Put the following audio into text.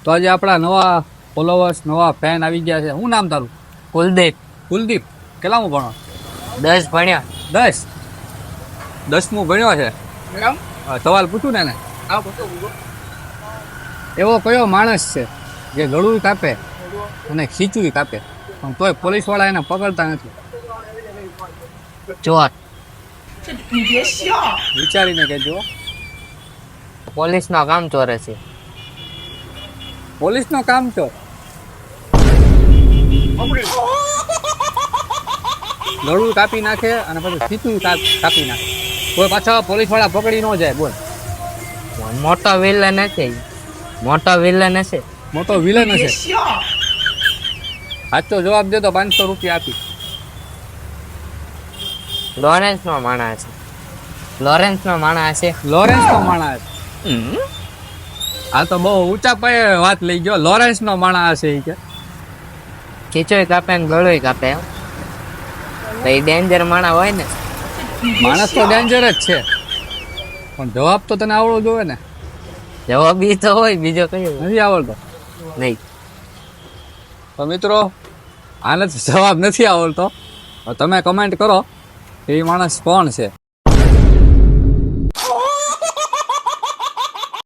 તો આજે આપણા નવા ફોલોવર્સ નવા ફેન આવી ગયા છે. શું નામ તારું? કુલદીપ. કુલદીપ. કેટલામું ભણો? 10 ભણ્યા. 10. 10મું ભણ્યો છે. સવાલ પૂછું ને એને? એવો કયો માણસ છે જે ગળું કાપે અને ખીચું કાપે પણ તોય પોલીસ વાળા એને પકડતા નથી? ચોર. વિચારીને કહેજો. પોલીસનો કામ ચોરે છે. પોલીસનો કામ તો ગળું કાપી નાખે અને પછી ખીચું કાપી નાખે, કોઈ પાછા પોલીસ વાળા પકડી ન જાય. બોલ. મોટો વિલન છે. મોટો વિલન છે. મોટો વિલન હશે. સાચો જવાબ દે તો 500 રૂપિયા આપી. લોરેન્સનો માણસ છે. લોરેન્સનો માણસ છે. લોરેન્સનો માણસ. આ તો બહુ ઊંચા પાયે વાત લઈ ગયો. લોરેન્સનો માણસ છે એ કે ખીચોય કાપે ને ગળોય કાપે. તો એ ડેન્જર માણસ હોય ને. માણસ તો ડેન્જર જ છે પણ જવાબ તો તને આવડવો જોઈએ ને. જવાબ ઈ તો હોય, બીજો કયો નથી આવડતો નહીં. તો મિત્રો આને જવાબ નથી આવડતો. તમે કમેન્ટ કરો કે એ માણસ કોણ છે.